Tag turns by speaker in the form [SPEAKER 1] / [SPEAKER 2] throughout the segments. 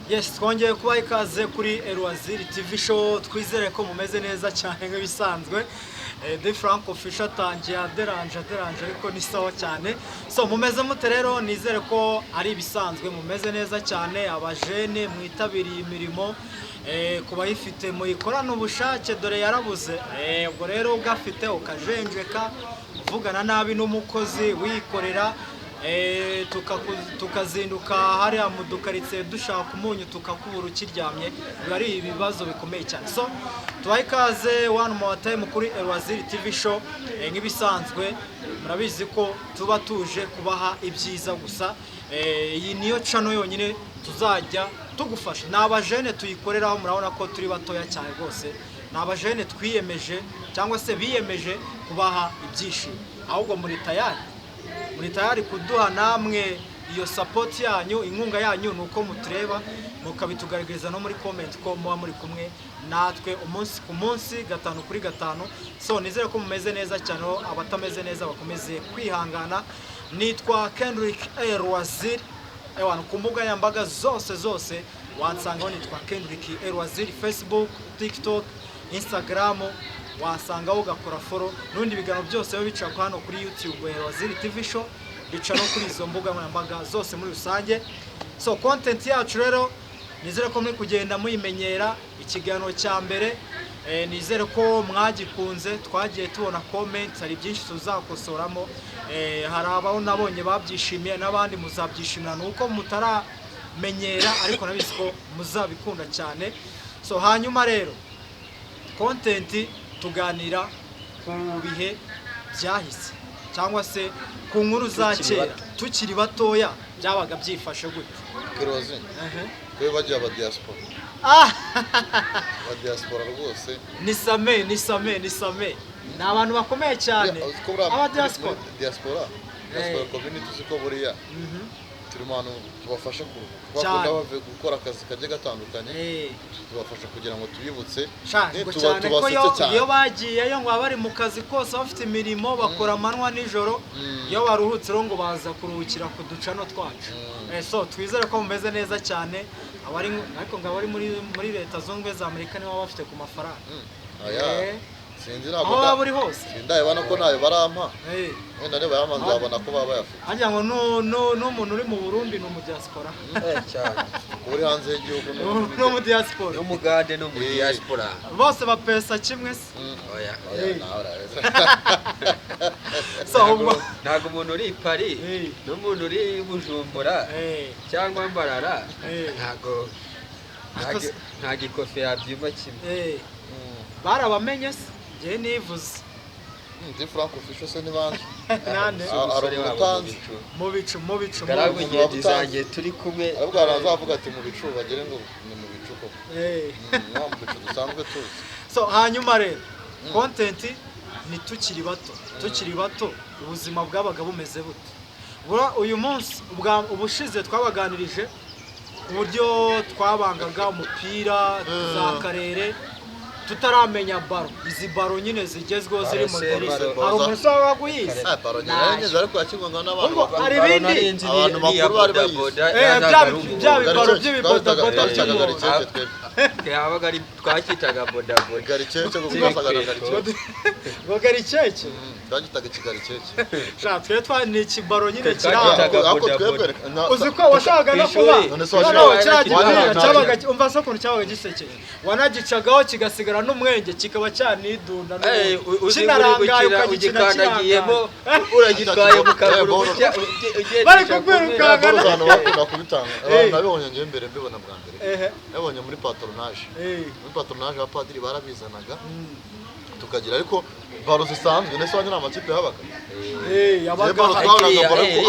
[SPEAKER 1] Yes, twongeye kubaha ikaze kuri Elwaziri TV show. Twizere ko mumeze neza cyane nk'ibisanzwe. De Franco Official tangiye aderanje ariko ni sawa cyane. So mumeze mute rero, nizere ko ari ibisanzwe, mumeze neza cyane. Abajene mwitabiriye imirimo kubayifite muyikorana ubushake, dore yarabuze. Ubwo rero ugafite ukajenjeka uvugana nabi n'umukozi wikorera, tukazinduka hariya mu dukaritse dushaka umunyu tukakubura ukiryamye, bari ibibazo bikomeye cyane. So tubaha ikaze one more time kuri Elwaziri TV show. Nk'ibisanzwe murabizi ko tuba tuje kubaha ibyiza gusa. Iyi niyo channel yonyine tuzajya tugufasha. N'abajene tuyikoreraho, murabona ko turi batoya cyane rwose. N'abajene twiyemeje cyangwa se biyemeje kubaha ibyishimo, ahubwo muri tayari kuduha namwe iyo support yanyu, inkunga yanyu, nuko mutureba mukabitugaragariza no muri comment ko muba muri kumwe natwe umunsi ku munsi, gatanu kuri gatanu. So nizere ko mumeze neza cyane, abatameze neza bakomeze kwihangana. Nitwa Kendrick Elwaziri. Ku mbuga nyambaga zose wansangaho nitwa Kendrick Elwaziri, Facebook, TikTok, Instagram, wasangaho ugakora follow. Nundi bigano byose bica kwa hano kuri YouTube Elwaziri TV show, bica no kuri izo mbuga nyambaga zose muri rusange. So content yacu rero nizere ko muri kugenda muyimenyera. Ikiganiro cya mbere nizere ko mwagikunze, twagiye tubona comments, hari byinshi tuzakosoramo. Hari abaho nabonye babyishimiye, n'abandi muzabyishimira, nuko mutaramenyera, ariko nabizi ko muzabikunda cyane. So hanyuma rero content tuganira ku bihe byahise cyangwa se ku nkuru za kera tukiri batoya byabaga byifashe gute.
[SPEAKER 2] Kirozi kwe baje aba diaspora diaspora rwose
[SPEAKER 1] ni same ni abantu bakomeye cyane. Aba
[SPEAKER 2] diaspora community ziko buriya turi manu tubafasha bakunda bave gukora akazi kaje gatandukanye, tubafasha kugira ngo tubibutse
[SPEAKER 1] cyane ko iyo bagiyeyo ngo bari mu kazi kose bafite imirimo bakora amanwa nijoro, iyo baruhutse rero ngo baza kuruhukira ku ducano twacu. So twizere ko mumeze neza cyane. Ariko ngo abari muri leta zunze za Amerika nibo bafite ku mafaranga.
[SPEAKER 2] Sinzi
[SPEAKER 1] ntabwo aho buri hose
[SPEAKER 2] ndayibona ko nayo barampa, wenda ne bayamanza babona ko baba yafite.
[SPEAKER 1] Ajya ngo no muntu uri mu Burundi no mu diaspora
[SPEAKER 2] cyane, uri hanze y'igihugu
[SPEAKER 1] no mu diaspora,
[SPEAKER 3] no mu Gade no mu diaspora,
[SPEAKER 1] bose bapesa kimwe se.
[SPEAKER 2] Oya
[SPEAKER 1] So
[SPEAKER 3] ntago umuntu uri Paris n'umuntu uri Bujumbura cyangwa Mbarara ntago ikofe yabyuma kimwe.
[SPEAKER 1] Barabamenye se je nivuze
[SPEAKER 2] De Franco Official se nibanje
[SPEAKER 1] nande mu bicu
[SPEAKER 3] garaguye dizange turi kumwe,
[SPEAKER 2] ahubwo arazavuga ati mu bicu bagere ngo ni mu bicu ko mu bicu dusanzwe tuzi.
[SPEAKER 1] So hanyuma rero content ni tukiri bato ubuzima bwabaga bumeze bute. Uyu munsi ubushize twabaganirije uburyo twabangaga umupira za karere tutaramenya baro, izi baro nyine zigezweho ziri mu dirisa. Hari umusore waguyize
[SPEAKER 2] baro nyine ariko yakigwanga n'abantu
[SPEAKER 1] hari ibindi
[SPEAKER 2] abantu makuru bari bayize
[SPEAKER 1] bya baro by'ibibodaboda
[SPEAKER 3] yabaga ari twakitaga bodaboda
[SPEAKER 2] garicece
[SPEAKER 1] garicece
[SPEAKER 2] twagitaga kigaricece
[SPEAKER 1] twe twani ikibaro nyine
[SPEAKER 2] ako twebwe
[SPEAKER 1] uzi ko washakaga no kuba cyabaga umva so kuntu cyabaga gisekeye, wanagicagaho kigasigara n'umwenge kikaba cyanidunda
[SPEAKER 3] kinarangaye ukagikandagiyemo uragitwaye mu kaguru
[SPEAKER 1] bari kukwirukanga
[SPEAKER 2] abantu bakunda kubitanga. Abantu nabibonye ngiye mbere mbibona bwa mbere, nabonye muri patronage abapadiri barabizanaga tukagira, ariko baro zisanzwe nese wanyura amakipe yabaga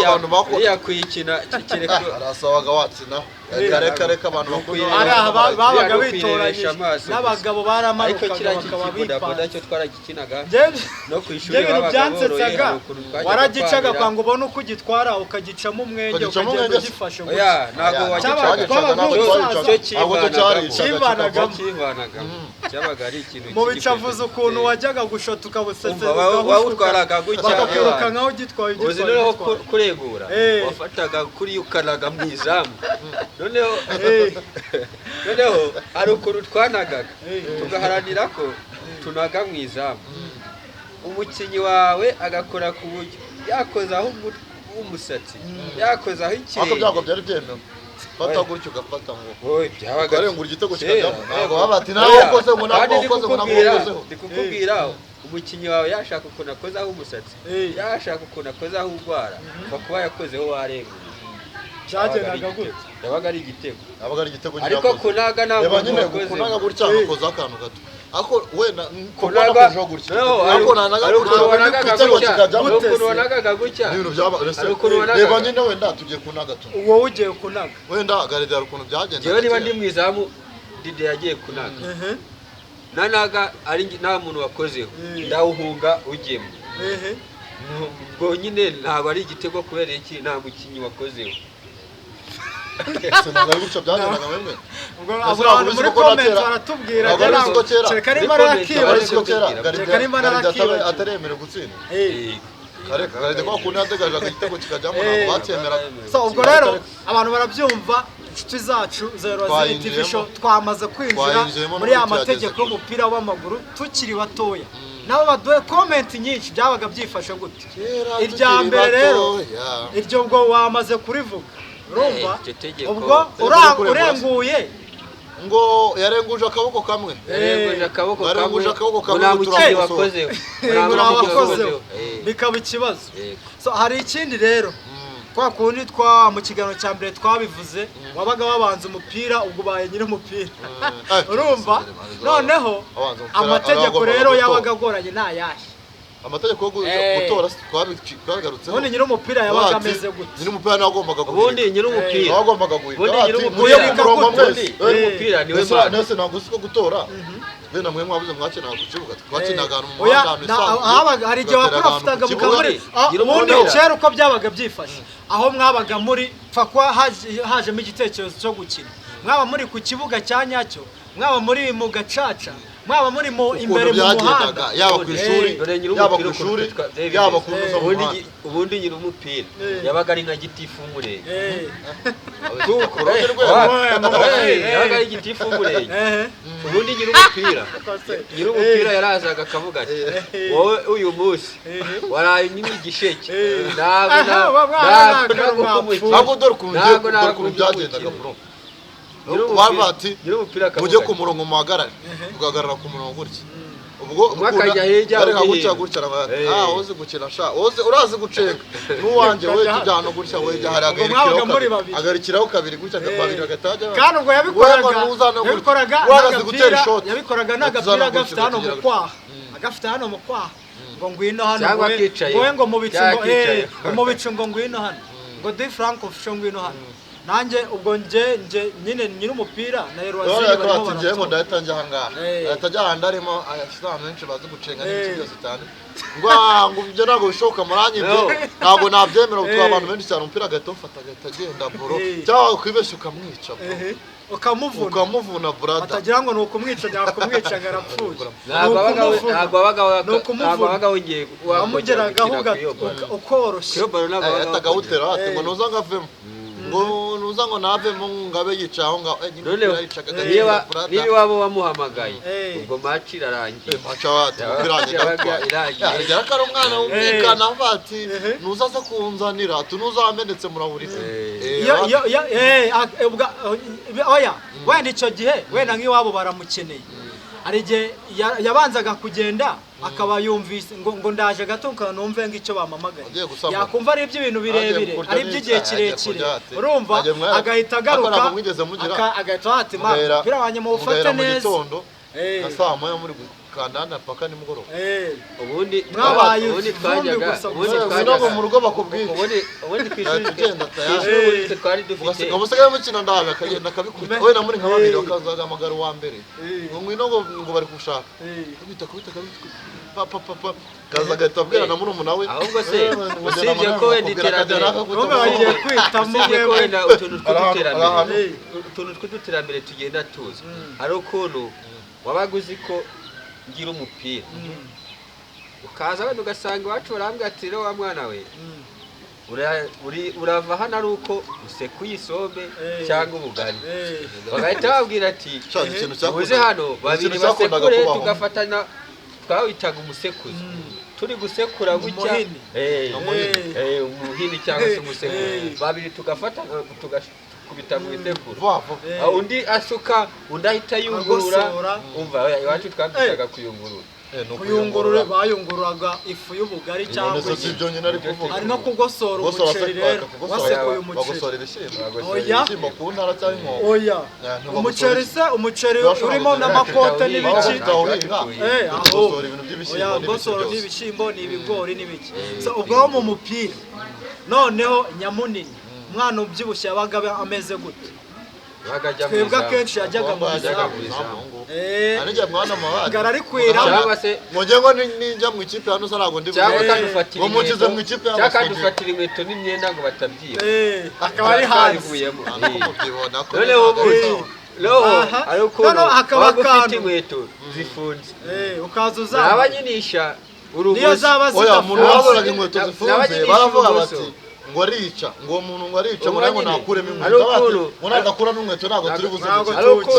[SPEAKER 3] abantu bakora kwikina kireko
[SPEAKER 2] arasabaga watsina reka abantu
[SPEAKER 1] babaga bitoranyije n'abagabo baramarukaga bakaba
[SPEAKER 3] bipa cyo twaragikinaga no kwishuri
[SPEAKER 1] babaga waragicaga kwanga ubone uko ugitwara ukagicamo umwenge ukagenda ugifashe
[SPEAKER 3] ntago
[SPEAKER 1] wagicaga
[SPEAKER 3] cyabaga ari ikintu
[SPEAKER 1] mu bicavuze ukuntu wajyaga gushota ukabusesera
[SPEAKER 3] wawutwaraga gutya
[SPEAKER 1] bakakwiruka nkaho ugitwaye
[SPEAKER 3] uzi no kuregura wafataga kuri ukaraga mu izamu noneho hari ukuntu twanagaga tugaharanira ko tunaga mu izamu umukinnyi wawe agakora ku buryo yakozaho umusatsi yakozaho ikirenge
[SPEAKER 2] ako byago byari byemewe fata gutyo ugafata ngo
[SPEAKER 3] oye byabaga
[SPEAKER 2] arengura igitego kikajyamo ntabwo babati nawe ukoze ngo ntabwo ukoze ngo ntabwo ukozeho
[SPEAKER 3] ndikukubwira umukinnyi wawe yashaka ukuntu akozaho umusatsi yashaka ukuntu akozaho urwara kuba yakozeho warenguye
[SPEAKER 1] cyagendaga gute
[SPEAKER 3] yabaga ari igitego
[SPEAKER 1] ariko
[SPEAKER 3] kunaga ntabwo
[SPEAKER 2] nyine kunaga gutya akoza akantu gato ako wenda
[SPEAKER 3] kunaga
[SPEAKER 2] gutya ako nanaga
[SPEAKER 3] gutya
[SPEAKER 2] reba nyine wenda tugiye kunaga tu
[SPEAKER 1] wowe ugiye kunaga
[SPEAKER 2] wenda garidara ukuntu byagendaga
[SPEAKER 3] jewe niba ndi mu izamu Dide yagiye kunaga nanaga ari nta muntu wakozeho ndawuhunga ugiyemo ubwo nyine ntabwo ari igitego kubera iki nta mukinnyi wakozeho
[SPEAKER 2] sinagari gutya byagendaga mwemwe
[SPEAKER 1] ubwo abantu muri comment baratubwira cyeka nimba arakiba
[SPEAKER 2] ataremere gutsinda kare kwa kundi yategaje igitego kikajyamo ntabwo bacyemera
[SPEAKER 1] so ubwo rero abantu barabyumva inshuti zacu Zerwaziri TV show twamaze kwinjira muri ya mategeko y'umupira w'amaguru tukiri batoya nabo baduhe comment nyinshi byabaga byifashe gute irya mbere rero iryo ubwo wamaze kurivuga urumva ubwo urenguye
[SPEAKER 2] ngo yarenguje akaboko kamwe
[SPEAKER 3] yarenguje akaboko kamwe turamukozeho
[SPEAKER 1] bikaba ikibazo so hari ikindi rero kwa kundi mu kiganiro cya mbere twabivuze wabaga wabanza umupira ubwo ubaye nyine umupira urumva noneho amategeko rero yabaga agoranye nayahe
[SPEAKER 2] amategeko yo gutora twagarutse
[SPEAKER 1] ubundi nyiri umupira yabaga ameze gute
[SPEAKER 2] nyiri umupira nagombaga guhita
[SPEAKER 3] ubundi nyiri umupira
[SPEAKER 2] wagombaga guhita
[SPEAKER 3] umupira niwe mwana
[SPEAKER 2] nese ntabwo usiko gutora bene mwe mwabuze mwakinaga ku kibuga twakinaga mu muhanda
[SPEAKER 1] habaga hari igihe wakurafutaga mukamuri ubundi cyera uko byabaga byifashe aho mwabaga muri fakwa hajemo igitekerezo cyo gukina mwaba muri ku kibuga cya nyacyo mwaba muri mu gacaca mwaba muri imbere mu muhanda
[SPEAKER 2] yaba ku ishuri yaba ku
[SPEAKER 3] ubundi nyiri umupira yabaga ari nka gitifu umurenge yabaga ari gitifu umurenge ubundi nyiri umupira yarazaga akavuga ati wowe uyu munsi waraye nyine igisheke
[SPEAKER 2] ntabwo dore ukuntu byagendaga bro wabati mujye ku murongo muhagarare ugahagarara ku murongo gutya ubwo
[SPEAKER 3] mwakajya hirya
[SPEAKER 2] gutya uzi gukina sha urazi gucenga n'uwanjye we tujyana gutya we jya hari agarikiraho kabiri gutya babiri bagatajya
[SPEAKER 1] kandi ubwo yabikoraga yabikoraga n'agapira gafite hano mu kwaha agafite hano mu kwaha ngo ngwino hano wowe ngo mu bicu ngo ngwino hano ngo di frank official ngwino hano nanjye ubwo nje nyine nyiri umupira na Erwaziri barimo
[SPEAKER 2] baratuje ngo ndahita njya hangaha ndahita njya handi arimo abantu benshi bazi gucenga n'ibiki byose cyane ngo ibyo ntabwo bishoboka muranyibyo ntabwo nabyemera utwa abantu benshi cyane umupira agahita ufata agahita agenda bro cyangwa ukwibeshya ukamwica ukamuvuna brada
[SPEAKER 1] atagira ngo ni ukumwica nyakumwica garapfuye
[SPEAKER 3] ntabwo wabaga wongeye
[SPEAKER 1] wamugeragaho ukoroshye
[SPEAKER 2] atagawutera ati ngo nuza ngavemo ngo nuza ngo navemo ngabe yicaho ngaho
[SPEAKER 3] niba wabo wamuhamagaye ubwo match irarangiye
[SPEAKER 2] macha wati irangiye yakara umwana wumvikana bati nuza se kunzanira tunuza amenetse murahurize
[SPEAKER 1] oya wenda icyo gihe wenda nk'iwabo baramukeneye hari igihe yabanzaga kugenda akaba yumvise ngo ndaje gato numve ngicyo bamamagaye yakumva ari iby'ibintu birebire ari iby'igihe kirekire urumva agahita agaruka agahita hatima pira wanye mu ufate neza
[SPEAKER 2] saa moya muri kandanda paka nimugoroba
[SPEAKER 3] ubundi
[SPEAKER 2] twajyaga mu rugo bakubwira
[SPEAKER 3] ubundi
[SPEAKER 2] tugenda twari dufite umusigaye mukina ndaga akagenda akabikubita we na muri nka babiri bakazaga amagara wa mbere ngo ngwino ngo bari kushaka kubita papa kaza agahita abwira na murumuna we
[SPEAKER 3] ahubwo se usibye ko wenda iterambere
[SPEAKER 1] bagiye kwitamo
[SPEAKER 3] wenda utuntu tw'uduterambere tugenda tuza hari ukuntu wabaga uzi ko ngira umupira ukaza wenda ugasanga iwacu barambwira ati rero wa mwana we urava hano ari uko usekuye isombe cyangwa ubugari bagahita babwira ati muze hano babiri basekure tugafatana twawitaga umusekuzo turi gusekura gutya umuhini cyangwa se umusekuro babiri tugafatana kubita mu isekuru undi asuka undi ahita yungurura umva iwacu twabitaga kuyungurura
[SPEAKER 1] kuyungurura bayungururaga ifu y'ubugari cyangwa hari no kugosora umuceri rero wasekuye
[SPEAKER 2] ibishyimbo ku ntara cyangwa inkoko
[SPEAKER 1] oya umuceri urimo n'amakote n'ibiki gosora n'ibishyimbo n'ibigori n'ibiki ubwo mu mupira noneho nyamunini umwana ubyibushye yabaga ameze gute twebwe akenshi yajyaga mu izamu
[SPEAKER 2] anijya mwana mawadi
[SPEAKER 1] gararikwira
[SPEAKER 2] mujye ngo ninjya mu ikipe hano ntabwo ndi
[SPEAKER 3] ngo
[SPEAKER 2] mukize mu ikipe
[SPEAKER 3] cyangwa kandufatira inkweto n'imyenda ngo batabyiba
[SPEAKER 1] akaba ari hanze
[SPEAKER 3] noneho ari ukuntu waba ufite inkweto zifunze
[SPEAKER 1] ukaza uzaba
[SPEAKER 3] abanyinisha
[SPEAKER 1] niyo zaba
[SPEAKER 2] oya umuntu waboraga inkweto zifunze baravuga bati ngo arica ngo umuntu ngo arica ngo nakuremo inkweto ngo nadakuramo inkweto ntabwo turi buzimuke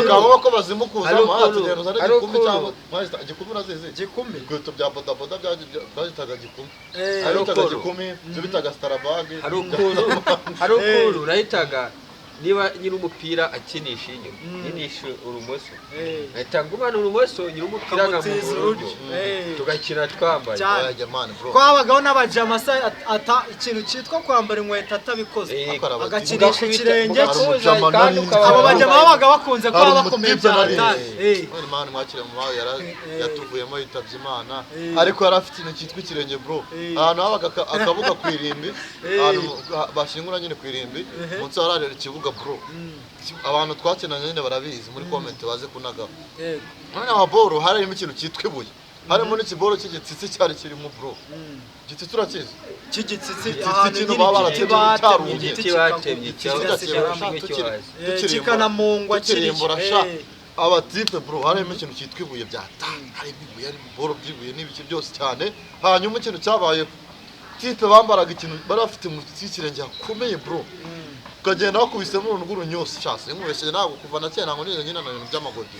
[SPEAKER 2] bikaba ko bazimukuzamo tugenda uzane gikumi cyangwa gikumi urazizi
[SPEAKER 1] gikumi
[SPEAKER 2] inkweto bya bodaboda byagitaga gikumi aritaga gikumi bitaga starabag
[SPEAKER 3] hari ukuntu urahitaga niba nyiri umupira akinisha inyuma yinisha urumoso ahita ngumana urumoso nyiri umupira nkamuhura uryo tugakina twambaye
[SPEAKER 1] twabagaho n'abajama ata ikintu cyitwa kwambara inkweto atabikoze agakinisha ikirenge abo bajama babaga bakunze kuba bakomeye by'abatari
[SPEAKER 2] Imana mwakire mu mawe yatuvuyemo yitabye Imana ariko yari afite ikintu cyitwa ikirenge bro ahantu habaga akabuga ku irimbi ahantu bashingura nyine ku irimbi munsi hararera ikibuga bro abantu twakenanye nyine barabizi muri comment baze kunagaho none ababoro harimo ikintu cyitwa ibuye harimo n'ikiboro cy'igitsitsi cyari kirimo bro igitsitsi urakizi
[SPEAKER 1] cy'igitsitsi
[SPEAKER 2] ikintu baba baratemye
[SPEAKER 3] kibatemye
[SPEAKER 1] kikanamungwa
[SPEAKER 2] kirimbura sha abatipe bro harimo ikintu cyitwa ibuye byata harimo ibuye ari boro by'ibuye n'ibiki byose cyane hanyuma ikintu cyabaye tipe bambaraga ikintu bari bafite mu kirenge hakomeye bro ukagenda bakubisemo uruntu rw'urunyusi cyase nkubeshye ntabwo kuva na kera ngo nizo nyina na bintu by'amagodi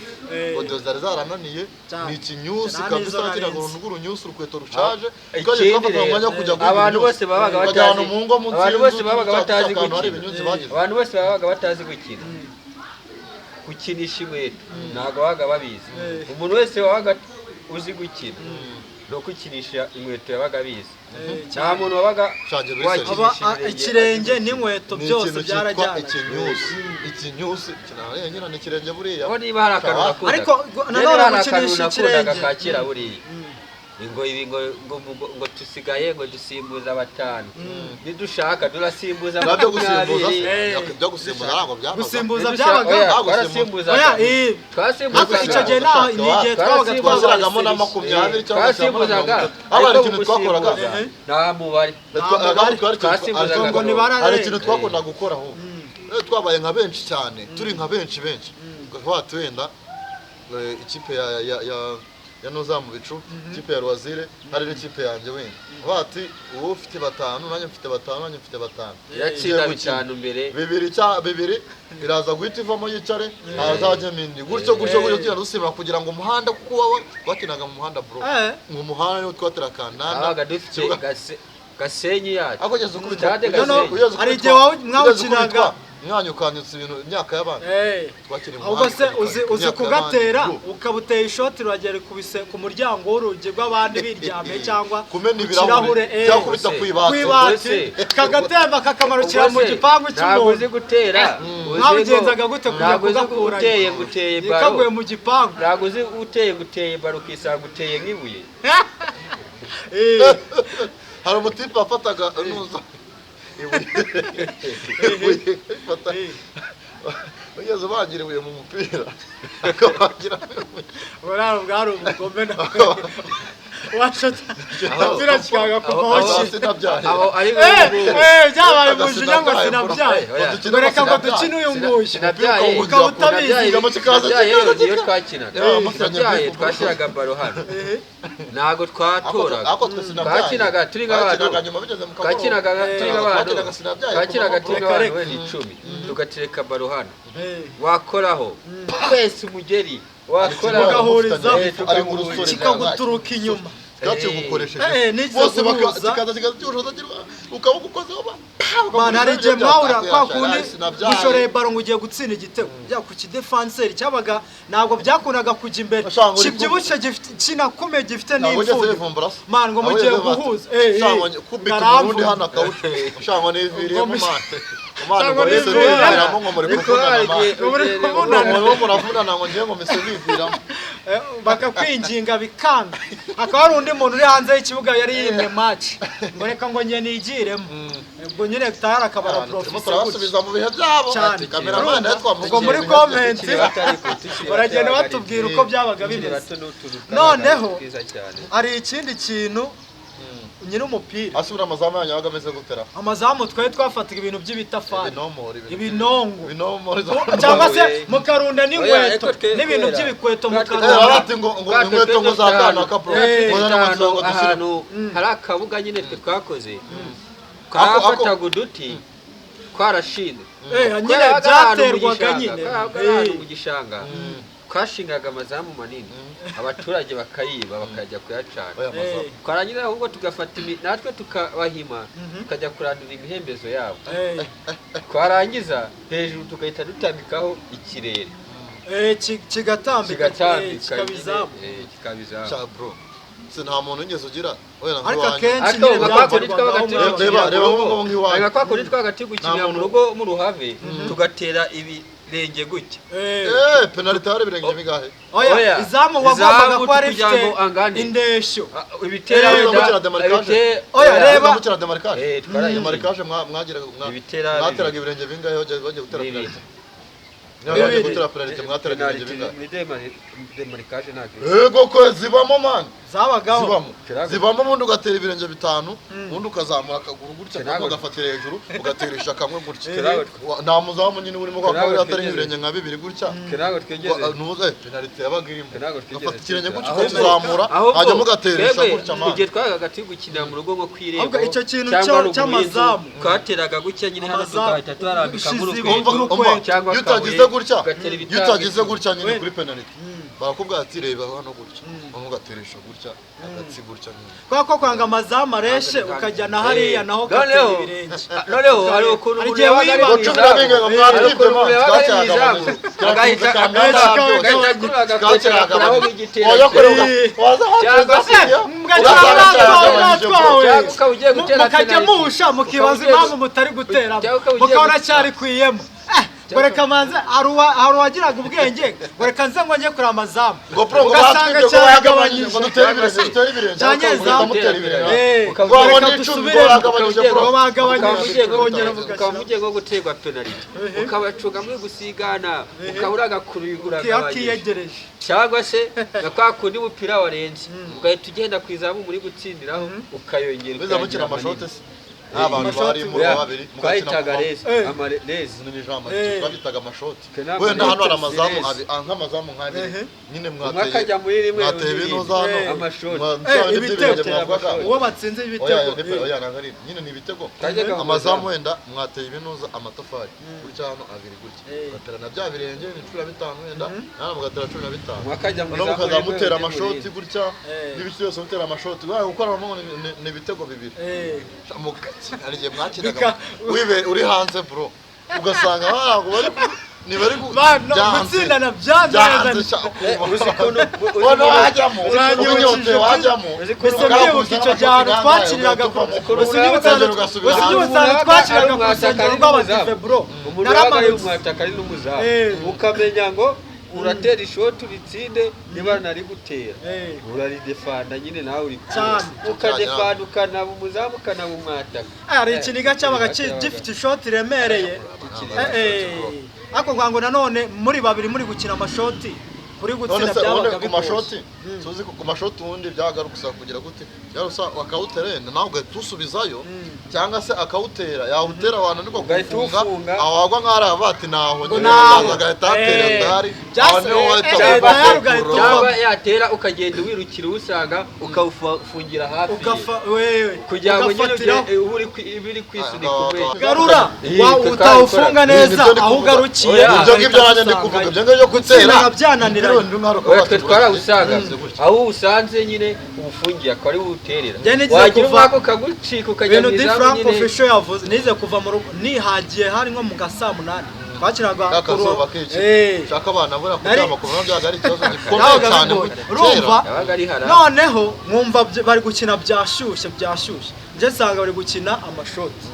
[SPEAKER 2] godi zari zarananiye ni ikinyusi kabisa nakiraga uruntu rw'urunyusi urukweto rushaje ukaje twafata umwanya kujya guha
[SPEAKER 3] abantu bose babaga batazi abantu bose babaga batazi gukina gukinisha inkweto ntabwo babaga babizi umuntu wese wabaga uzi gukina no kukinisha inkweto yabaga bizi nta muntu wabaga
[SPEAKER 1] ikirenge n'inkweto byose byarajyana
[SPEAKER 2] ikinyusi nyina n'ikirenge buriya
[SPEAKER 3] aho niba hari akantu gakunda
[SPEAKER 1] ariko nanone gukinisha ikirenge
[SPEAKER 3] kakira buriya ngo ibi ngo tusigaye ngo dusimbuza batanu nidushaka turasimbuza
[SPEAKER 2] byo gusimbuza ntabwo byabaga
[SPEAKER 1] gusimbuza byabaga twasimbuza icyo gihe n'igihe twabaga
[SPEAKER 2] twaziragamo na 20 cyangwa se abari ikintu twakoraga
[SPEAKER 3] nta mubare
[SPEAKER 2] hari ikintu twakunda gukora aho twabaye nka benshi cyane turi nka benshi twatwenda ikipe ya noza mu bicu ikipe ya Rwazire hari n'ikipe yanjye wenda bati uwo ufite batanu nanjye mfite batanu nanjye mfite batanu
[SPEAKER 3] yatsinda bitanu mbere
[SPEAKER 2] bibiri iraza guhita ivamo yicare azajya mindi gutyo tugenda dusimba kugira ngo umuhanda kuko wakinaga mu muhanda bro mu muhanda niho twatera kanana
[SPEAKER 3] abaga dufite Gasenyi yacu
[SPEAKER 2] akogeze kuri
[SPEAKER 3] stade Gasenyi
[SPEAKER 1] hari igihe mwawukinaga
[SPEAKER 2] mwanyu kanyutse ibintu imyaka y'abana
[SPEAKER 1] twakiri mu ahubwo se uzi kugatera ukabuteye ishoti ruragera kubise ku muryango w'urugi rw'abandi biryamye cyangwa
[SPEAKER 2] kumena ibirahure cyakubita
[SPEAKER 1] kwibati kagatemba kakamarukira mu gipangu cy'umuntu
[SPEAKER 3] ntabwo uzi gutera
[SPEAKER 1] mwabigenzaga gute kujya kugakura
[SPEAKER 3] guteye baro
[SPEAKER 1] kaguye mu gipangu
[SPEAKER 3] ntabwo uzi guteye baro kisanga guteye nk'ibuye
[SPEAKER 2] hari umutipe wafataga nuza ugeze bagira ibuye mu mupira akabagira
[SPEAKER 1] bwari umugome washota apira kikaga kuvaho
[SPEAKER 2] sinabyaye
[SPEAKER 3] aho ari
[SPEAKER 1] byabaye umujinya ngo sinabyaye reka ngo dukine uyu nguyu
[SPEAKER 3] sinabyaye
[SPEAKER 1] ukaba utabizi
[SPEAKER 3] iyo twakinaga sinabyaye twashyiraga baro hano ntago twatoraga twakinaga turi nk'abantu twakinaga turi nk'abantu twakinaga turi nk'abantu wenda 10 tugatereka baro hano wakoraho twese umugeri
[SPEAKER 1] wakora kikaguturuka inyuma
[SPEAKER 2] cyugukoresheje bose bakaza cyujoza ukaba gukozeho
[SPEAKER 1] bana ari je maura kwa kundi gushoreye baro ngo ugiye gutsinda igitego bya ku kidefenseur cyabaga ntabwo byakunaga kujya imbere kibyibushe gifite kinakomeye gifite n'imfundo man ngo mugiye guhuza
[SPEAKER 2] kubika ubundi hana kawuce ushango n'iviriye mu mate umwana ngo yese n'iramo ngo muri kubona muravunana ngo ngiye ngo mise biviramo
[SPEAKER 1] bakakwinginga bikanga akaba ari undi muntu uri hanze y'ikibuga yari yimye match ngo reka ngo ngiye nigiremo ubwo nyine tayara akabara professor
[SPEAKER 2] turabasubiza mu bihe byabo cameraman
[SPEAKER 1] ubwo muri comment baragenda batubwira uko byabaga bimeze noneho ari ikindi kintu nyine umupira
[SPEAKER 2] asubira amazamu yanyu agameze gutera
[SPEAKER 1] amazamu twaye twafataga ibintu by'ibitafari ibinongo
[SPEAKER 2] cyangwa
[SPEAKER 1] se mukarunda n'inkweto n'ibintu by'ibikweto mukarunda
[SPEAKER 2] barati ngo inkweto ngo zakana kapro
[SPEAKER 3] ahantu hari akabuga nyine twe twakoze twafataga uduti twarashinze
[SPEAKER 1] nyine byaterwaga nyine
[SPEAKER 3] mu gishanga twashingaga amazamu manini abaturage bakayiba bakajya kuyacana twarangiza ahubwo tugafata natwe tukabahima tukajya kurandura imihembezo yabo twarangiza hejuru tugahita dutambikaho ikirere
[SPEAKER 1] kigatambika kikabizamu
[SPEAKER 2] bro nta muntu ngeze ugira
[SPEAKER 1] ariko akenshi nyine
[SPEAKER 2] reba
[SPEAKER 3] kwa kundi twagatigukina mu rugo mu ruhave tugatera ibirenge gutya
[SPEAKER 2] penalty hari ibirenge bigahe
[SPEAKER 1] oya izamu wagombaga ko ari ifite indeshyo
[SPEAKER 3] ibitera
[SPEAKER 1] oya reba
[SPEAKER 2] mukira demarcage demarcage mwagira mwateraga ibirenge bingahe bagiye gutera penalty Nyabaje gutera penalty mwateraga ibirenge bingahe
[SPEAKER 3] demarcage nake
[SPEAKER 2] ego ko zibamo man
[SPEAKER 1] zabagaho
[SPEAKER 2] zibamo ubundi ugatera ibirenge 5 ubundi ukazamura akaguru gutya nako ugafatira hejuru ugateresha kamwe gutya nta muzamu nyine urimo kwa kabiri atari ibirenge nka 2 gutya
[SPEAKER 3] kirago twegeze
[SPEAKER 2] nuze penalty yabaga irimo ugafata ikirenge gutya ukazamura hajya mugateresha gutya man
[SPEAKER 3] igihe twagaga gukina mu rugo nko kwirembo
[SPEAKER 1] ahubwo icyo kintu cy'amazamu
[SPEAKER 3] twateraga gutya nyine hano tugahita turambika mu
[SPEAKER 1] rugo
[SPEAKER 3] cyangwa
[SPEAKER 2] yutagize gutya nyine kuri penalty barakubwira ati reba hano gutya ugateresha gutya agatsi gutya
[SPEAKER 1] kwa ko kwanga amazamu areshe ukajya na hariya naho gatera ibirenge
[SPEAKER 3] noneho hari ukuntu
[SPEAKER 1] ugiye wibangiza
[SPEAKER 3] agahita akagakuraho igitero
[SPEAKER 1] mukajya muhusha mukibaza impamvu mutari gutera mukabona cyari kwiyemo Goreka manze aruwagiraga ubwenge goreka nze ngo njye kuri amazamu
[SPEAKER 2] ugasanga cyagabanyije ngo dutere ibirenge
[SPEAKER 1] cyangeza
[SPEAKER 2] mutera ibirenge
[SPEAKER 1] ukabona dusubire bagabanyije
[SPEAKER 3] ukamuje ngo guterwa penalty ukabacuga muri gusigana ukaburaga kurigura
[SPEAKER 1] kiyegereje
[SPEAKER 3] cyangwa se nakwa kundi mupira warenze ugahita ugenda kwizamu muri gutsindiraho ukayongera
[SPEAKER 2] bizamukira amashote se abantu bari mu babiri
[SPEAKER 3] twahitaga amarezi
[SPEAKER 2] twabitaga amashoti wenda hano hari amazamu nk'amazamu nk'abiri nyine
[SPEAKER 3] mwakajya muri rimwe
[SPEAKER 2] mwateye ibintu hano
[SPEAKER 1] amashoti uwo batsinze ibitego
[SPEAKER 2] nyine ni ibitego amazamu wenda mwateye ibinuza amatafari gutya hano abiri gutya mugatera na bya birenge ni 15 wenda hano mugatera 15
[SPEAKER 3] mwakajya
[SPEAKER 2] muri mukazamutera amashoti gutya n'ibiki byose mutera amashoti gukora ni ibitego bibiri ariye mwakiraga uri hanze bro ugasanga ntabwo bari nibari
[SPEAKER 1] gutsindana byanze
[SPEAKER 2] wono wajyamo uranyonte wajyamo
[SPEAKER 1] bisebye icyo cyane twakiriraga usinyibutsa twakiriraga ku rusengero rw'abadive bro
[SPEAKER 3] naramanutse ari n'umuzamu ukamenya ngo uratera ishoti uritsinde niba nari gutera uraridefanda nyine nawe uri ukadefanda ukanaba umuzamu ukanaba umwataka
[SPEAKER 1] ari ikiniga cyabaga gifite ishoti remereye ako ngo nanone muri babiri muri gukina amashoti kuri gutsinda byabaga
[SPEAKER 2] ku mashoti tuzi ku mashoti ubundi byaga gusaba kugira gute yarusa wakawuterenda nawe ugahita usubizayo cyangwa se akawutera yawutera abantu niko kufunga awagwa nk'ara bati naho agahita atera ndari
[SPEAKER 3] cyangwa yatera ukagenda wirukira usanga ukawufungira hafi kugira ngo nyine uri kwisunika umwe
[SPEAKER 1] garura utawufunga neza aho ugarukiye
[SPEAKER 2] ibyo ngibyo nanjye ndi kuvuga ibyo ngibyo gutera
[SPEAKER 1] byananira
[SPEAKER 3] twe twarawusanga aho usanze nyine ubufungiye akaba ari buterera wagira umwaka ukagucika ukajya mu izamu nyine
[SPEAKER 1] official yavuze nize kuva mu rugo nihagiye hari nko mu gasaa 8 twakiraga
[SPEAKER 2] akazuba kici shaka abana bura kuryama ku bana byaga ari ikibazo gikomeye cyane
[SPEAKER 1] urumva noneho mwumva bari gukina byashyushye nje nsanga bari gukina amashoti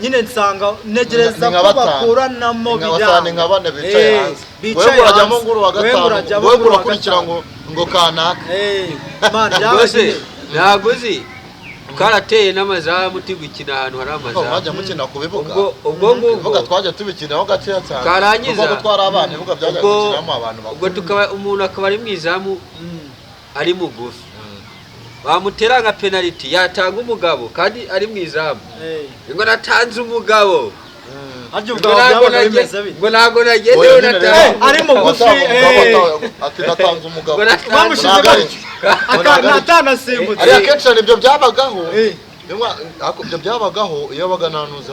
[SPEAKER 1] nyine nsanga negereza ko bakuranamo
[SPEAKER 2] bijyanye nka bane bicaye hanze wewe urajyamo nguru wa gatanu wewe urakurikira ngo kanaka
[SPEAKER 3] ntabwo uzi twarateye n'amazamu tugukina ahantu hari amazamu
[SPEAKER 2] mwajya mukina ku bibuga
[SPEAKER 3] ubwo ngubwo
[SPEAKER 2] twajya tubikinaho gakeya cyane
[SPEAKER 3] karangiza
[SPEAKER 2] ubwo twari abana ibibuga byajya gukinamo abantu
[SPEAKER 3] ubwo tukaba umuntu akaba ari mu izamu ari mugufi bamutera nka penalty yatanga umugabo kandi ari mu izamu ngo natanze umugabo ngo ntabwo nagezeho natanze
[SPEAKER 1] ari mugufi
[SPEAKER 2] ati natanze umugabo
[SPEAKER 1] bamushize atanasimbutse
[SPEAKER 2] ari akenshi ibyo byabagaho ibyo byabagaho iyo baga nanuza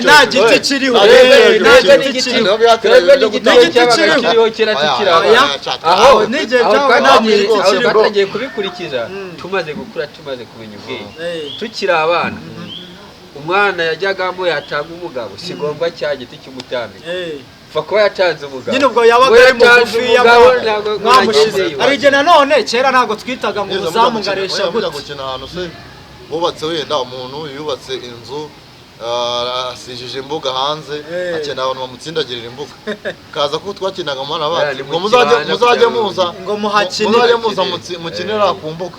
[SPEAKER 1] nta giti kiriho
[SPEAKER 3] nta giti kiriho twebwe n'igiti cyabaga kiriho kera tukiraba aho n'igihe cyabaga nta giti kiriho twatangiye kubikurikiza tumaze gukura tumaze kumenya ubwenge tukiri abana umwana yajyagamo yatanga umugabo sigomba cya giti cy'umutambiko fa kuba yatanze umugabo
[SPEAKER 1] nyine ubwo yabaga ari mugufi mwamushize arige nanone kera ntabwo twitaga ngo uzamu ngaresha
[SPEAKER 2] gute gukina ahantu se bubatse wenda umuntu yubatse inzu asijije imbuga hanze akeneye abantu bamutsindagirira imbuga kaza ko twakinaga mwana bati ngo muzajye muza
[SPEAKER 1] ngo muhakinire
[SPEAKER 2] mukinira ku mbuga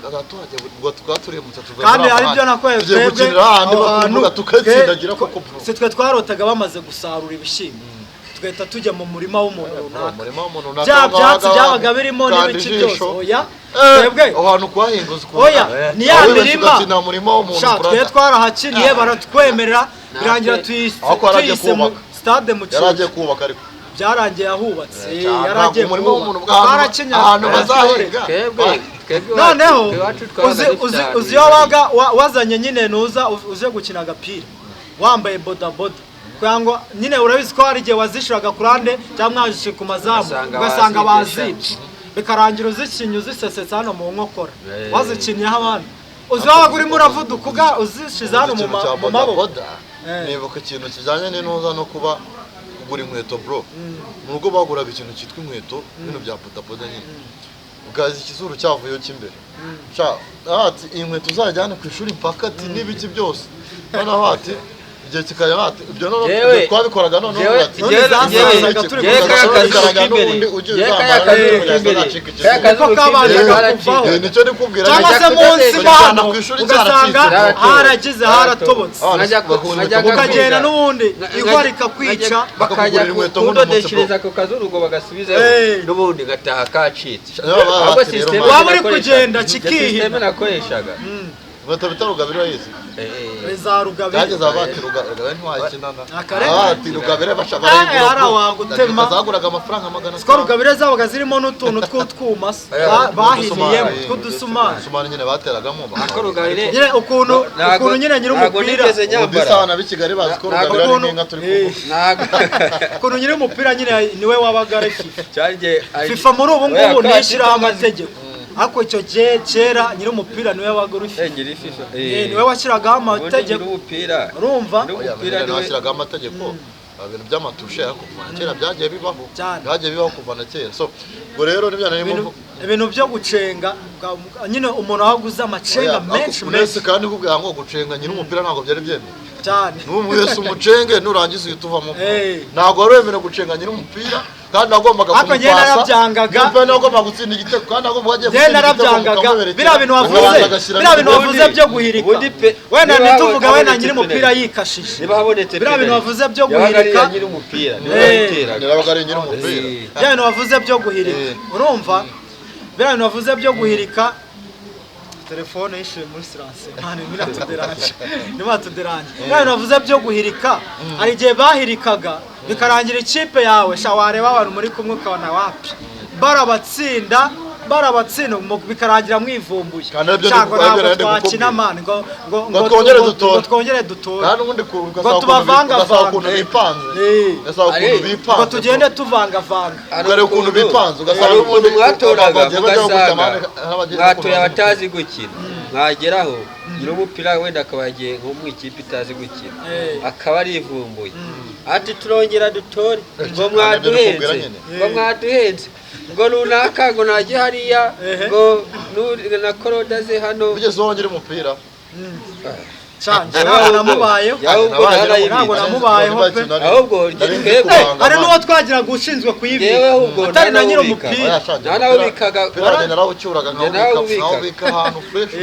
[SPEAKER 2] agaturage ubwo twaturiye mutatu
[SPEAKER 1] kandi ari byo nakoye twebwe
[SPEAKER 2] imbuga tukatsindagira koko
[SPEAKER 1] se twe twarotaga bamaze gusarura ibishimbo tugahita tujya mu murima w'umuntu runaka bya byatsi byabaga birimo n'ibiki byose oya twebwe
[SPEAKER 2] ahantu kwahinguza
[SPEAKER 1] oya ni ya mirima twe twarahakiniye baratwemerera birangira tuyise mu stade mu
[SPEAKER 2] Kibuga yaragiye kubaka ariko
[SPEAKER 1] byarangiye ahubatse yaragiye
[SPEAKER 2] umurimo w'umuntu bw'ahantu ahantu bazahinga
[SPEAKER 1] noneho uzi wabaga wazanye nyine nuza uje gukina agapira wambaye bodaboda kwangwa nyine urabizi ko hari igihe wazishuraga kurande cyangwa mwajishe ku mazamu ugasanga bazibye bikarangira uzikinye uzisesetsa hano mu nkokora wazikinyeho abandi uzi wabaga urimo uravuduka uzishize hano mu maboko
[SPEAKER 2] nibuka ikintu kijyanye n'intuza no kuba kugura inkweto bro mu rugo baguraga ikintu cyitwa inkweto bino bya bodaboda nyine ukaza ikizuru cyavuyeho cy'imbere ati iyi nkweto uzajyane ku ishuri mpaka ati n'ibiki byose noneho ati igihe kikajya ati ibyo noneho twabikoraga noneho ati nicyo nikubwira
[SPEAKER 1] cyangwa se munsi bano ugasanga haragize haratobotse ukagenda n'ubundi igwa rikakwica
[SPEAKER 3] bakajya kudodeshereza ku kazuru ngo bagasubizeho n'ubundi gataha kacitse
[SPEAKER 1] waba uri kugenda kikihi
[SPEAKER 3] nakoreshaga
[SPEAKER 2] inkweto bita rugabire yize
[SPEAKER 1] za rugabire
[SPEAKER 2] byageze abati rugabire ntwakinana abati rugabire
[SPEAKER 1] bashaka
[SPEAKER 2] zaguraga amafaranga magana
[SPEAKER 1] ko rugabire zabaga zirimo n'utuntu tw'utwuma bahiriyemo tw'udusumari
[SPEAKER 2] udusumari nyine bateragamo
[SPEAKER 3] ako rugabire
[SPEAKER 1] nyine ukuntu nyine nyiri umupira
[SPEAKER 2] udusana b'i Kigali bazi ko rugabire ari nk'inka turi kuvuga
[SPEAKER 1] ukuntu nyiri umupira nyine niwe wabaga ari FIFA muri ubu ngubu nishyiraho amategeko ako icyo gihe kera nyiri umupira niwe wagurushye niwe washyiragaho amategeko urumva
[SPEAKER 2] niwe washyiragaho amategeko ibintu by'amatushe kuva kera byagiye bibaho kuva na kera so ubwo rero
[SPEAKER 1] ibintu byo gucenga nyine umuntu ahaguze amacenga menshi
[SPEAKER 2] kandi kubwira ngo gucenga nyiri umupira ntabwo byari byemewe
[SPEAKER 1] cyane
[SPEAKER 2] n'ubu wese umucenge nurangiza uhita uvamo ntabwo wari wemerewe gucenga nyiri umupira kandi nagombaga
[SPEAKER 1] ariko njye narabyangaga
[SPEAKER 2] niba nagomba gutsinda igitego kandi nagomba bagiye
[SPEAKER 1] njye narabyangaga biriya bintu wavuze byo guhirika wenda ntituvuga wenda nyiri umupira yikashije
[SPEAKER 3] niba habonetse
[SPEAKER 1] biriya bintu wavuze byo guhirika
[SPEAKER 3] nyiri umupira
[SPEAKER 2] nirabaga ari nyiri umupira
[SPEAKER 1] biriya bintu wavuze byo guhirika urumva biriya bintu wavuze byo guhirika telefone yishuye muri silence mani nimatuderanje biriya bintu wavuze byo guhirika hari igihe bahirikaga bikarangira ikipe yawe sha wareba abantu muri kumwe ukabona wapi barabatsinda bikarangira mwivumbuye cyangwa ntabwo twakina mani ngo twongere dutore ngo tubavangavanga ngo tugende tuvangavanga
[SPEAKER 2] ugareba ukuntu bipanze
[SPEAKER 3] ugasanga umuntu mwatoraga mugasanga mwatoye abatazi gukina mwageraho nyir'umupira wenda akaba yagiye nko mu ikipe itazi gukina akaba arivumbuye ati turongera dutore ngo mwaduhenze ngo runaka ngo najye hariya ngo na korodaze hano
[SPEAKER 2] ugeze wongera umupira
[SPEAKER 1] cyane namubayeho ntabwo namubayeho pe
[SPEAKER 3] ahubwo
[SPEAKER 1] hari n'uwo twagiraga ushinzwe kuyibika atari na nyiri umupira
[SPEAKER 3] narawubikaga
[SPEAKER 2] narawucyuraga nkawubika ahantu fresh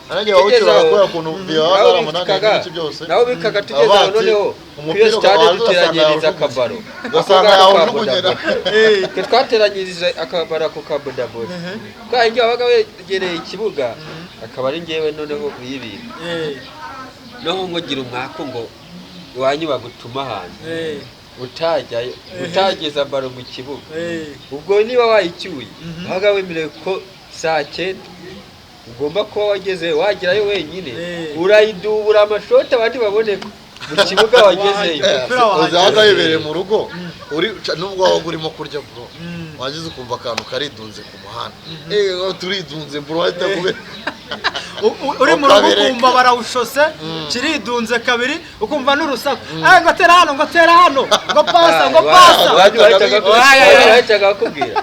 [SPEAKER 2] nanjye wawucyuraga kubera ukuntu biyabara munani n'iki byose
[SPEAKER 3] nawubikaga tugeze aho noneho kuri stade duteranyiriza akabaro
[SPEAKER 2] ugasanga yawujugunyera
[SPEAKER 3] twateranyiriza akabaro ku kabodabodi kandi njye wabaga wegereye ikibuga akaba ari njyewe noneho uyibika noho ngo gira umwako ngo iwanyu bagutuma ahantu utageza baro mu kibuga ubwo niba wayicyuye wabaga wemerewe ko saa 9 ugomba kuba wageze wagerayo wenyine urayidubura amashoti abandi babone mu kibuga wagezeyo
[SPEAKER 2] uzaga yibereye mu rugo nubwo wabaga urimo kurya bro wagize ukumva akantu karidunze ku muhanda turidunze bro wahita kubera
[SPEAKER 1] uri mu rugo ukumva barawushose kiridunze kabiri ukumva n'urusaku ngo tera hano ngo pasa
[SPEAKER 3] wahitaga kubwira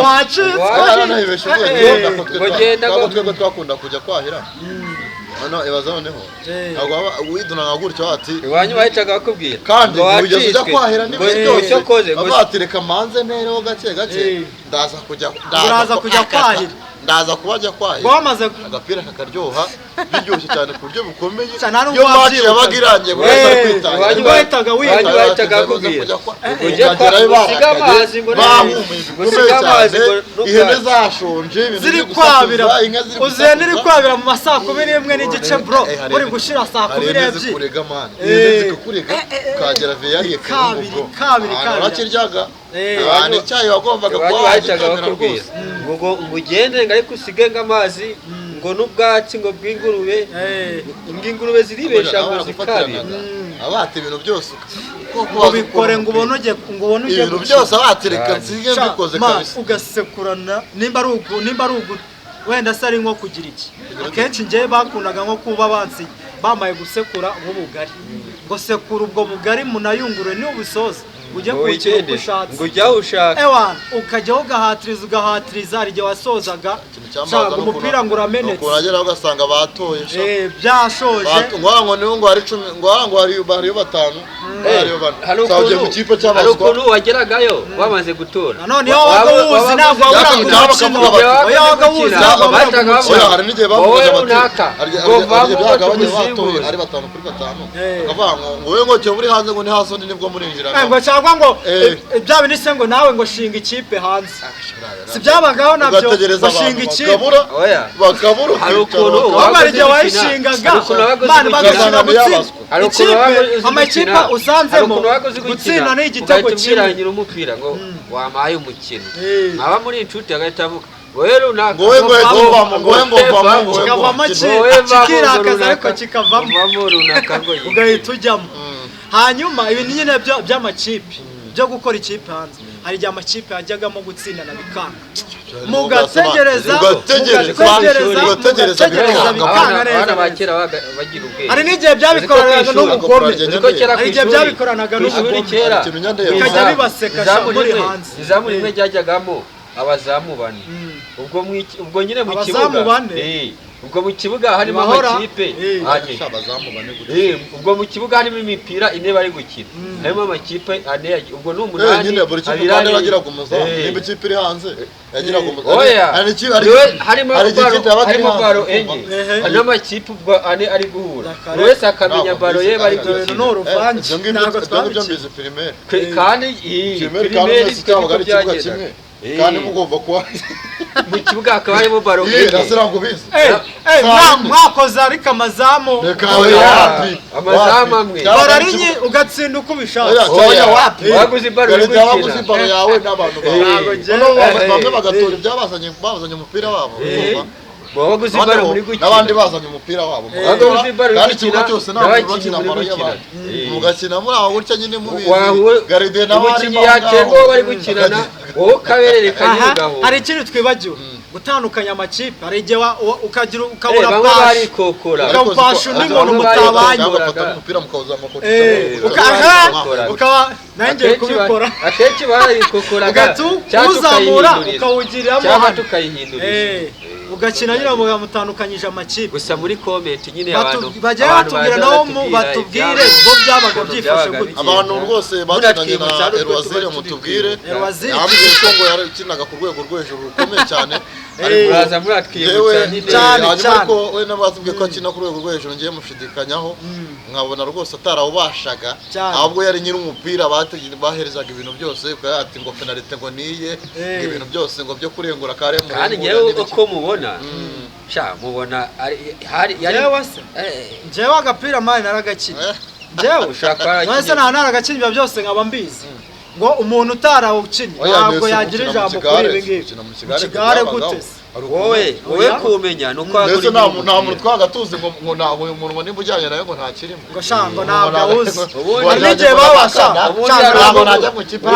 [SPEAKER 3] wacitswe
[SPEAKER 2] twebwe twakunda kujya kwahira hano ibaza noneho ntabwo widuna nka gutyo ati
[SPEAKER 3] iwanyu bahitaga bakubwira
[SPEAKER 2] kandi ugeze ujya kwahira n'ibyo byose babatireka manze nereho gake ndaza kujya kwahira ndaza kubajya kwahira
[SPEAKER 1] wamaze
[SPEAKER 2] agapira kakaryoha biryoshye cyane ku buryo bukomeye iyo match yabaga irangiye
[SPEAKER 1] wahitaga
[SPEAKER 3] bakubwira
[SPEAKER 2] usiga amazi ngo ihene zashonje
[SPEAKER 1] ziri kwabira uzene iri kwabira mu masaa 11 n'igice bro uri gushira saa 12
[SPEAKER 2] kurega man zikakurega ukagera veyariye
[SPEAKER 1] kabiri
[SPEAKER 2] urakiryaga abantu icyayi wagombaga
[SPEAKER 3] bahitaga bakubwira ngo ugende ariko usige ng'amazi ngo n'ubwatsi ngo bw'ingurube ziribesha ngo zikabira
[SPEAKER 2] abate ibintu byose
[SPEAKER 1] ngo bikore ngo ubone
[SPEAKER 2] ibintu byose abatereka nsige mbikoze kabisa
[SPEAKER 1] ugasekurana nimba ari ugu wenda se ari nko kugira iki akenshi njye bakundaga nko kuba bansi bamaye gusekura nk'ubugari ngo sekura ubwo bugari munayungurure ni ubusoza ujye kugira uko ushatse
[SPEAKER 3] ngo ujya ushaka
[SPEAKER 1] ewana ukajya ugahatiriza hari igihe wasozaga cyangwa umupira ngo uramenetse
[SPEAKER 2] uragera ugasanga batoye
[SPEAKER 1] byashoje
[SPEAKER 2] ngo niho ngo hari 10 ngo hari batanu
[SPEAKER 3] hari mu kipe cy'abaswa hari ukuntu wageragayo wamaze gutora
[SPEAKER 1] none yo waguzi ntabwo
[SPEAKER 2] wabura hari n'igihe bavuga bati ari batanu kuri batanu akavuga ngo wowe ngo cyo muri hanze ngo ni hasondi nibwo murinjira
[SPEAKER 1] ngo cyangwa ngo bya binise ngo nawe ngo shinga ikipe hanze si byabagaho nabyo bashinga ikipe
[SPEAKER 2] bakabura
[SPEAKER 3] hari ukuntu
[SPEAKER 1] wabarije wayishingaga man bagashinga gutsinda amakipe usanzemo gutsinda ni igitego
[SPEAKER 3] kimwe umupira ngo wamaye umukino aba muri inshuti agahita avuga wowe runaka
[SPEAKER 1] kikavamo kikirakaza ariko kikavamo
[SPEAKER 3] runaka ngo
[SPEAKER 1] ugahita ujyamo hanyuma ibi nyine by'amakipe byo gukora ikipe hanze hari igihe amakipe yajyagamo gutsindana bikanga mugategereza bikanga neza hari n'igihe byabikoranaga n'ubugome hari igihe byabikoranaga n'ubugome bikajya bibaseka muri hanze
[SPEAKER 3] izamu rimwe ryajyagamo abazamu bane ubwo nyine mu
[SPEAKER 1] Abazamu
[SPEAKER 3] kibuga
[SPEAKER 1] bane?
[SPEAKER 3] ubwo mu kibuga harimo
[SPEAKER 1] Bahora?
[SPEAKER 3] amakipe ane
[SPEAKER 2] abazamu bane gutya
[SPEAKER 3] ubwo mu kibuga harimo imipira ine bari gukina harimo amakipe ane ubwo ni umunani
[SPEAKER 2] nyine buri kipe kandi yagiraga umuzamu nimba ikipe iri hanze yagiraga umuzamu
[SPEAKER 3] oya
[SPEAKER 2] harimo
[SPEAKER 3] baro enye n'amakipe ubwo ane ari guhura buri wese akamenya baro ye bari gukina
[SPEAKER 2] ibyo mbizi primaire
[SPEAKER 3] kandi
[SPEAKER 2] primaire cyangwa ikibuga kimwe kandi mugomba kuba
[SPEAKER 3] mu kibuga hakaba harimo baro
[SPEAKER 1] mwakoze ariko amazamu
[SPEAKER 3] amazamu amwe
[SPEAKER 1] bararinye ugatsinda uko ubishaka
[SPEAKER 3] waguze baro
[SPEAKER 2] yawe n'abantu bawe bamwe bagatora ibyabazanye umupira wabo
[SPEAKER 3] waguze baro muri gukina
[SPEAKER 2] n'abandi bazanye umupira wabo kandi ikibuga cyose ntabwo bakina baro y'abandi mugakina muri aho gutya nyine mubizi garide nawe
[SPEAKER 3] umukinnyi yacengo bari gukinana wowe ukabererekanye ugaho
[SPEAKER 1] hari ikintu twibagiwe gutandukanya amakipe hari igihe ukagira ukabura
[SPEAKER 3] bamwe barikokora
[SPEAKER 1] ukapasha undi muntu mutabanye
[SPEAKER 2] umupira mukawuza amakote
[SPEAKER 1] ukaba nanjye kubikora
[SPEAKER 3] akenshi barayikokoraga
[SPEAKER 1] uzamura ukawugiriramo
[SPEAKER 3] cyangwa tukayihindurira
[SPEAKER 1] ugakina nyine mutandukanyije amakipe
[SPEAKER 3] gusa muri comment nyine abantu
[SPEAKER 1] bajya batubwira naho batubwire bo byabaga byifashe gutya
[SPEAKER 2] abantu rwose bakinanye na Erwazire mutubwire yambwiye ko ngo yakinaga ku rwego rwo hejuru rukomeye cyane
[SPEAKER 3] muraza muratwibutsa
[SPEAKER 1] cyane
[SPEAKER 2] ko we n'abazubwiye ko akina ku rwego rwo hejuru ngiye mushidikanyaho nkabona rwose atarawubashaga ahubwo yari nyiri umupira baherezaga ibintu byose ati ngo penalite ngo niye ibintu byose ngo byo kurengura kare mu
[SPEAKER 3] kandi ngewe uko mubona mubona
[SPEAKER 1] njyewe agapira mani naragakina njyewe nahise naragakina ibyo byose nkaba mbizi ngo umuntu utarawukinnye ntabwo yagira ijambo kuri ibi ngibi mu kigare gute
[SPEAKER 3] wowe kumenya ni uko
[SPEAKER 2] mbese nta muntu twagatuzi ngo nta umuntu nimba ujyanye nawe ngo ntakirimo
[SPEAKER 1] ngo shango ntabwo awuzi hari n'igihe babasha
[SPEAKER 2] ntabwo najya mu kipe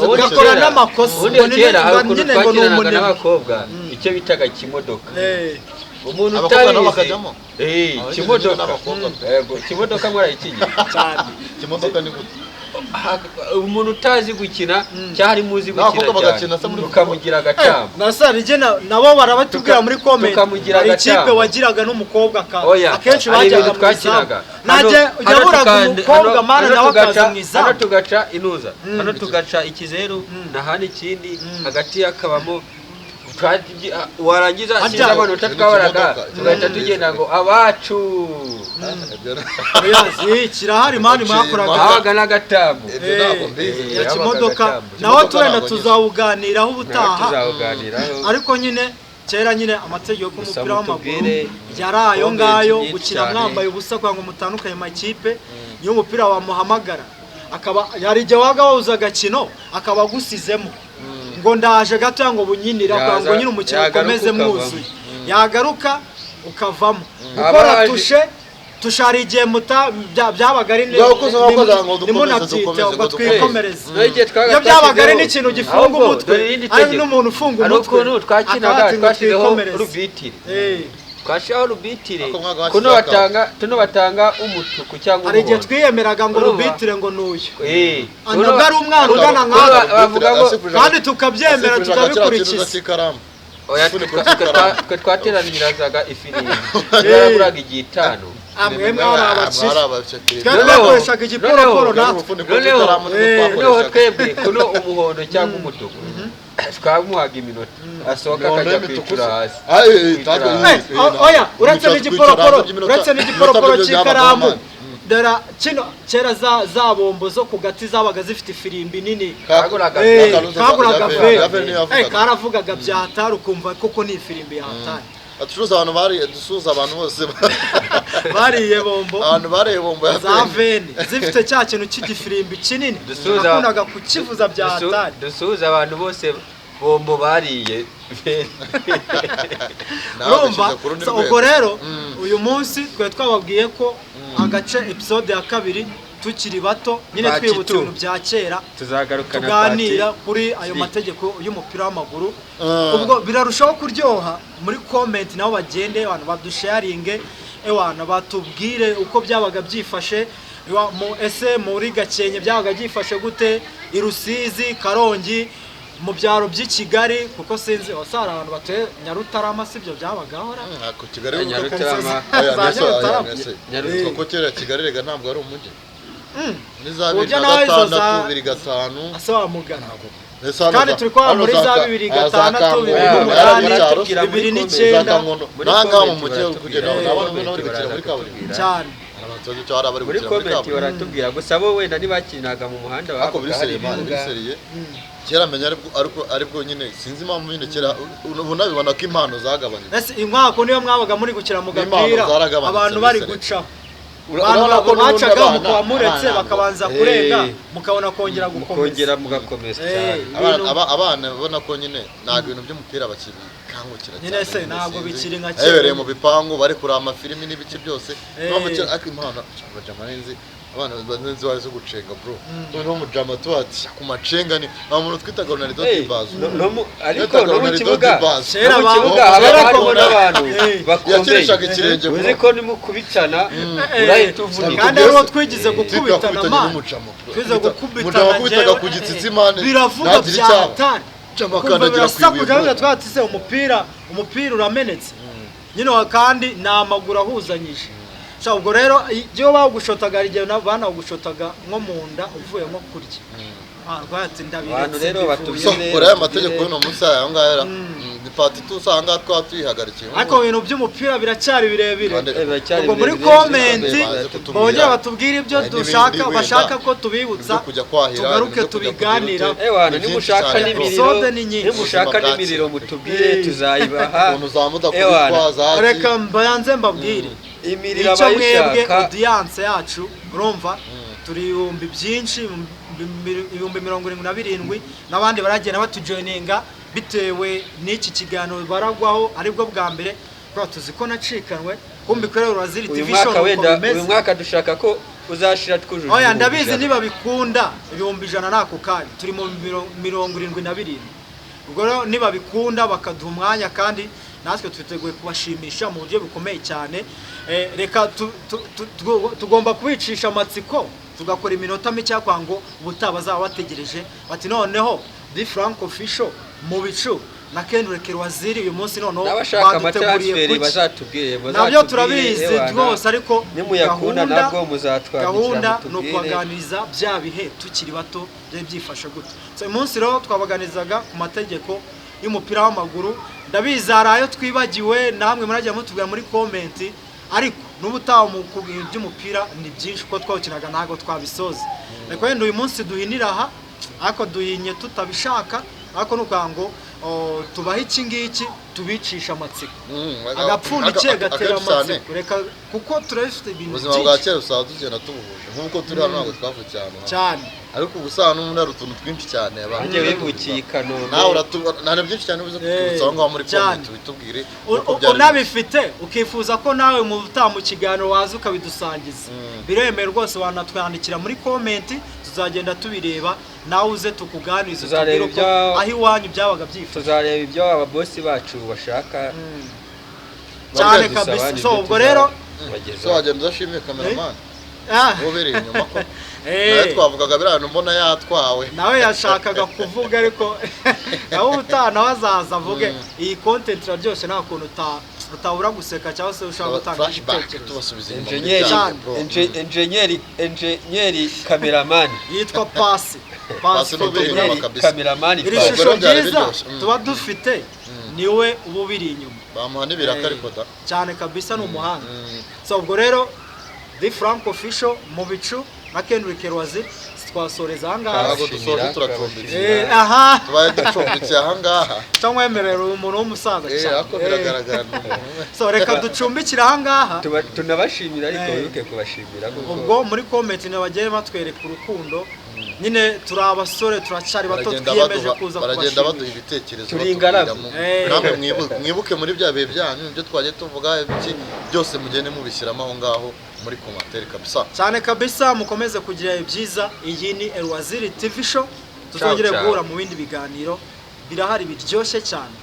[SPEAKER 1] ugakora n'amakosa
[SPEAKER 3] ubundi kera hari ukuntu twakinanaga n'abakobwa icyo bitaga kimodoka umuntu utabizi kimodoka mwarayikinye
[SPEAKER 2] kimodoka ni gute
[SPEAKER 3] umuntu utazi gukina cyari muzi gukina cyane ukamugira agacamo
[SPEAKER 1] nasari nabo barabatubwira muri comment hari ikipe wagiraga n'umukobwa akenshi bajyaga
[SPEAKER 3] twakinaga
[SPEAKER 1] najye yaburaga umukobwa mana nawe akaza mwiza
[SPEAKER 3] hano tugaca inuza hano tugaca ikizeru nahani ikindi hagati yakabamo warangiza sinza amanota twabaraga tugahita tugenda ngo abacu
[SPEAKER 1] kirahari mani mwakoraga
[SPEAKER 3] habaga n'agatambo
[SPEAKER 1] kimodoka naho turenda tuzawuganiraho ubutaha ariko nyine kera nyine amategeko y'umupira w'amaguru yari ayo ngayo gukina mwambaye ubusa kugira ngo mutandukanye amakipe niyo umupira wamuhamagara akaba yari igihe waga wawuza agakino akaba agusizemo ngo ndaje gato ngo bunyinira kwa ngo nyine umukino ukomeze mwuzuye yagaruka ukavamo gukora tushari igihe byabaga ari nimunabyite ngo twikomereze iyo byabaga ari n'ikintu gifunga umutwe ari n'umuntu ufunga umutwe
[SPEAKER 3] twashyizeho rubitire twashyiraho rubitire tuno batanga umutuku cyangwa
[SPEAKER 1] hari igihe twiyemeraga ngo rubitire ngo nuyu ntabwo ari umwana ugana nk'aka
[SPEAKER 3] bavuga ngo
[SPEAKER 1] kandi tukabyemera tukabikurikiza
[SPEAKER 3] twe twateranirazaga ifirimbi yaraburaga igihe 5
[SPEAKER 1] amwe mwari abakire twakoreshaga igiporoporo
[SPEAKER 3] noneho twebwe kuno umuhondo cyangwa umutuku twamuhaga iminota asohoka akajya kwitura hasi
[SPEAKER 1] oya uretse n'igiporoporo cy'ikaramu dara kino kera za bombo zo ku gati zabaga zifite ifirimbi nini kaguraga karavugaga byahatari ukumva koko ni ifirimbi yahatari
[SPEAKER 2] dusuza abantu bose
[SPEAKER 1] bariye bombo
[SPEAKER 2] abantu bariye bombo
[SPEAKER 1] za veni zifite cya kintu cy'igifirimbi kinini nakundaga kukivuza byahatari
[SPEAKER 3] dusuza abantu bose bombo bariye
[SPEAKER 1] urumva ubwo rero uyu munsi twe twababwiye ko agace episode ya 2 tukiri bato nyine twibutse ibintu bya kera tuganira kuri ayo mategeko y'umupira w'amaguru ubwo birarushaho kuryoha muri comment nabo bagende abantu badusharinge ewana batubwire uko byabaga byifashe ese muri Gakenke byabaga byifashe gute i Rusizi Karongi mu byaro by'i Kigali kuko sinzi wasara abantu batuye Nyarutarama sibyo byabagaho
[SPEAKER 2] ku Kigali
[SPEAKER 3] Nyarutarama
[SPEAKER 2] Nyarutarama ko kera Kigali rega ntabwo ari umujyi
[SPEAKER 1] ujya
[SPEAKER 2] niza
[SPEAKER 1] nawe izo za
[SPEAKER 2] 2005
[SPEAKER 1] ase wa mugana kandi turi kwa muri za 2006 2008
[SPEAKER 2] nanga mu mujyi kugera nabona bari gukira muri kaburimbo
[SPEAKER 1] cyane
[SPEAKER 3] muri komenti baratubwira gusa bo wenda ntibakinaga mu muhanda
[SPEAKER 2] bakubiseriye kera menya ariko nyine sinzi impamvu nyine kera ubona bibona ko impano zagabanije
[SPEAKER 1] ese inkwako niyo mwabaga muri gukira mu gapira abantu bari guca
[SPEAKER 2] urabona
[SPEAKER 1] bacaga mukaba muretse bakabanza kurenga mukabona kongera gukomeza
[SPEAKER 3] mugakomeza
[SPEAKER 2] abana babona ko nyine ntabwo ibintu by'umupira bakibikangukira
[SPEAKER 1] nyine se ntabwo bikiri nka
[SPEAKER 2] kera ebereye mu bipangu bari kureba amafilimi n'ibice byose no mu kera impano abajamarinzi abana banzi baje gucenga bro noneho mujama tuati ku macenga ni muntu twitaga Ronaldo Dibazo
[SPEAKER 3] ariko no mu kibuga
[SPEAKER 1] abaraho
[SPEAKER 3] n'abantu
[SPEAKER 2] yakirishaga ikirenge
[SPEAKER 3] uzi ko nimukubitana urahita uvunika
[SPEAKER 1] kandi ariho twigize gukubitana twize gukubitana
[SPEAKER 2] ku gitsitsimane
[SPEAKER 1] biravuga byatari
[SPEAKER 2] cyamakanagira
[SPEAKER 1] kwibuka twatise umupira uramenetse nyine kandi n'amaguru ahuzanyije ubwo rero iyo bawugushotaga igihe banawugushotaga nko mu nda uvuye nko kurya rwatsi
[SPEAKER 3] abantu rero batubwire
[SPEAKER 2] aya mategeko y'uno munsi aya ngaya dipati tusanga twatwihagarikiye
[SPEAKER 1] ariko ibintu by'umupira biracyari birebire ubwo muri komenti bongera batubwire ibyo dushaka bashaka ko tubibutsa tugaruke tubiganira
[SPEAKER 3] nimushaka n'imiriro mutubwire tuzayibaha
[SPEAKER 1] reka mbanze mbabwire
[SPEAKER 3] imiriro
[SPEAKER 1] icyo mwebwe audience yacu urumva turi ibihumbi byinshi 77 n'abandi baragenda batujoininga bitewe n'iki kiganiro baragwaho aribwo bwa mbere kwa tuzi ko nacikanwe kumbi korera Uraziri TV show
[SPEAKER 3] uyu mwaka dushaka ko uzashira twujuje
[SPEAKER 1] oya ndabizi niba bikunda 100 nako kanya turi mu 72 ubwo rero niba bikunda bakaduha umwanya kandi natwe twiteguye kubashimisha mu buryo bukomeye cyane reka tugomba kubicisha amatsiko tugakora iminota mike ngo ubutabaza bategereje bati noneho di Frank Official mu bicu na Kendrick Uraziri uyu munsi noneho
[SPEAKER 3] n'abashaka amatransferi bazatubwire
[SPEAKER 1] nabyo turabizi rwose ariko
[SPEAKER 3] nimuyakunda nabwo muzatwara
[SPEAKER 1] gahunda no kubaganiriza bya bihe tukiri bato byifashe gute so uyu munsi rero twabaganizaga ku mategeko y'umupira w'amaguru ndabizarayo twibagiwe namwe murajya mutubwira muri comment ariko n'ubutaha mu kubintu by'umupira ni byinshi ko twawukinaga ntago twabisoza reko wenda uyu munsi duhinira aha ariko duhinye tutabishaka ariko nukango tubaha iki ngiki tubicisha amatsiko agapfundikiye gatera amatsiko reka kuko turafite ibintu byinshi
[SPEAKER 2] ubuzima bwa kera usaba tugenda tubuhuje nk'uko turi hano ntabwo twavukiye
[SPEAKER 1] cyane
[SPEAKER 2] ariko ubusana n'ubundi hari utuntu twinshi cyane
[SPEAKER 3] abantu bivukiye i Kanombe
[SPEAKER 2] nawe uratubona byinshi cyane ubuze kutubutsa aho ngaho muri comment bitubwire
[SPEAKER 1] unabifite ukifuza ko nawe mu butaha mu kiganiro waza ukabidusangiza biremeye rwose wanatwandikira muri comment tuzagenda tubireba nawe uze tukuganiriza
[SPEAKER 3] tuzareba ibyo
[SPEAKER 1] aho iwanyu byabaga byifuza
[SPEAKER 3] tuzareba ibyo ababosi bacu bashaka
[SPEAKER 1] cyane kabisa so ubwo rero
[SPEAKER 2] so wagenda udashimiye cameraman ubereye inyuma ko nawe twavugaga birano mbona yatwawe
[SPEAKER 1] nawe yashakaga kuvuga ariko nawe utana wazaza avuge iyi content iraryoshe nta kuntu utabura guseka cyangwa se ushaka gutanga
[SPEAKER 2] igitekerezo
[SPEAKER 3] engineer cameraman
[SPEAKER 1] yitwa Pasi
[SPEAKER 3] cameraman
[SPEAKER 1] iri shusho ryiza tuba dufite niwe ubu biri inyuma
[SPEAKER 2] bamuha n'ibiraka ariko da
[SPEAKER 1] cyane kabisa n'umuhanga so ubwo rero di Frank Official mu bicu na Kendrick Uraziri twasoreza ahangaha
[SPEAKER 2] ntabwo dusoje turacumbitse
[SPEAKER 1] aha
[SPEAKER 2] tubaye ducumbitse ahangaha
[SPEAKER 1] cyangwa wemerera umuntu w'umusaza cyane
[SPEAKER 2] ako biragaragara
[SPEAKER 1] so reka ducumbikire ahangaha
[SPEAKER 3] tunabashimira ariko wibuke kubashimira
[SPEAKER 1] ubwo muri comment nabagiye batwereka urukundo nyine turi abasore turacari bato twiyemeje kuza
[SPEAKER 2] baragenda baduha ibitekerezo
[SPEAKER 3] turingaramu
[SPEAKER 2] namwe mwibuke muri bya bihe byanyu ibyo twagiye tuvuga iki byose mugende mubishyiramo aho ngaho muri commentaire kabisa
[SPEAKER 1] cyane kabisa mukomeze kugira ibyiza iyi ni Uraziri TV show tuzongere guhura mu bindi biganiro birahari biryoshye cyane